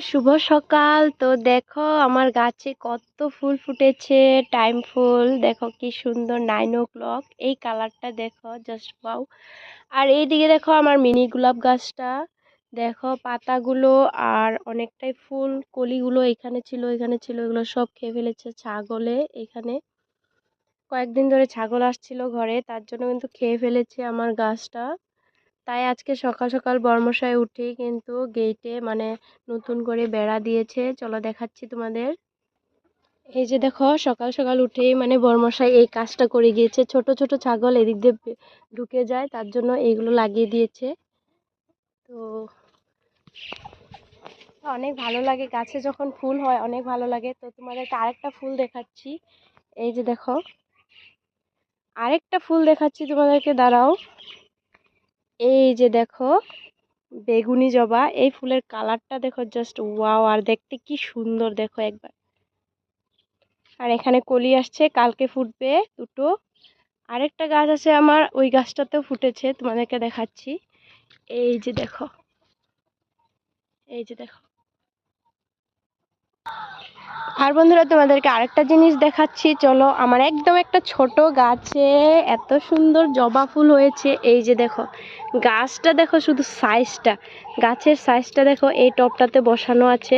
শুভ সকাল। তো দেখো আমার গাছে কত ফুল ফুটেছে, টাইম ফুল দেখো কি সুন্দর 9 o'clock। এই কালারটা দেখো জাস্ট ওয়াও। আর এইদিকে দেখো আমার মিনি গোলাপ গাছটা, দেখো পাতাগুলো আর অনেকটাই ফুল, কলিগুলো এখানে ছিল এগুলো সব খেয়ে ফেলেছে ছাগলে। এখানে কয়েকদিন ধরে ছাগল আসছিল ঘরে, তার জন্য কিন্তু খেয়ে ফেলেছে আমার গাছটা। তাই আজকে সকাল সকাল বর্মশাই উঠেই কিন্তু গেটে মানে নতুন করে বেড়া দিয়েছে। চলো দেখাচ্ছি তোমাদের। এই যে দেখো সকাল সকাল উঠেই মানে বর্মশাই এই কাজটা করে গিয়েছে। ছোট ছোট ছাগল এদিক দিয়ে ঢুকে যায়, তার জন্য এইগুলো লাগিয়ে দিয়েছে। তো অনেক ভালো লাগে, গাছে যখন ফুল হয় অনেক ভালো লাগে। তো তোমাদেরকে আরেকটা ফুল দেখাচ্ছি। এই যে দেখো আরেকটা ফুল দেখাচ্ছি তোমাদেরকে, দাঁড়াও। এই যে দেখো বেগুনি জবা, এই ফুলের কালারটা দেখো জাস্ট ওয়াও, আর দেখতে কি সুন্দর দেখো একবার। আর এখানে কলি আসছে, কালকে ফুটবে দুটো। আরেকটা গাছ আছে আমার, ওই গাছটাতেও ফুটেছে, তোমাদেরকে দেখাচ্ছি। এই যে দেখো, এই যে দেখো। আর বন্ধুরা তোমাদেরকে আরেকটা জিনিস দেখাচ্ছি, চলো। আমার একদম একটা ছোট গাছে এত সুন্দর জবা ফুল হয়েছে। এই যে দেখো গাছটা দেখো, শুধু সাইজটা, গাছের সাইজটা দেখো। এই টবটাতে বসানো আছে।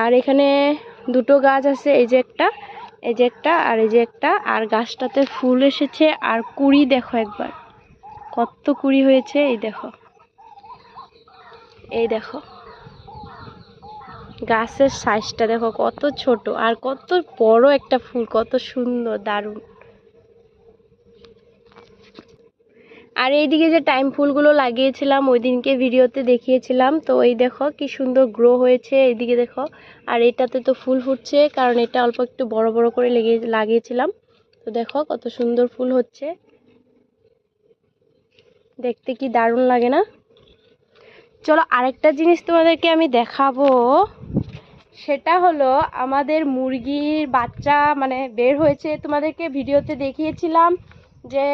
আর এখানে দুটো গাছ আছে, এই যে একটা, এই যে একটা, আর এই যে একটা। আর গাছটাতে ফুল এসেছে, আর কুড়ি দেখো একবার কত কুড়ি হয়েছে। এই দেখো, এই দেখো গাছের সাইজটা দেখো কত ছোট, আর কত বড় একটা ফুল, কত সুন্দর দারুণ। আর এইদিকে যে টাইম ফুলগুলো লাগিয়েছিলাম ওই দিনকে ভিডিওতে দেখিয়েছিলাম, তো এই দেখো কি সুন্দর গ্রো হয়েছে। এইদিকে দেখো, আর এটাতে তো ফুল ফুটছে, কারণ এটা অল্প একটু বড় বড় করে লাগিয়েছিলাম। তো দেখো কত সুন্দর ফুল হচ্ছে, দেখতে কি দারুণ লাগে না? চলো আরেকটা জিনিস তোমাদেরকে আমি দেখাবো। সেটা হলো আমাদের মুরগির বাচ্চা মানে বের হয়েছে, তোমাদেরকে ভিডিওতে দেখিয়েছিলাম যে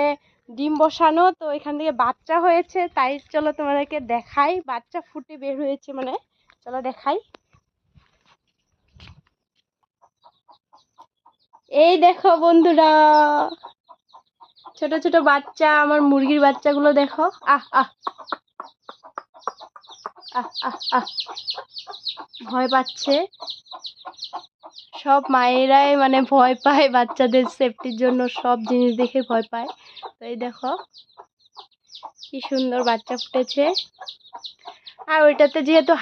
ডিম বসানো, তো এখান থেকে বাচ্চা হয়েছে। তাই চলো তোমাদেরকে দেখাই, বাচ্চা ফুটে বের হয়েছে মানে, চলো দেখাই। এই দেখো বন্ধুরা, ছোট ছোট বাচ্চা, আমার মুরগির বাচ্চাগুলো দেখো। আহ আহ আহ আহ আহ ভয় পাচ্ছে। সব মায়েরাই মানে ভয় পায়, বাচ্চাদের সেফটির জন্য সব জিনিস দেখে ভয় পায়। তো এই দেখো কি সুন্দর বাচ্চা ফুটেছে। আর ওইটাতে যেহেতু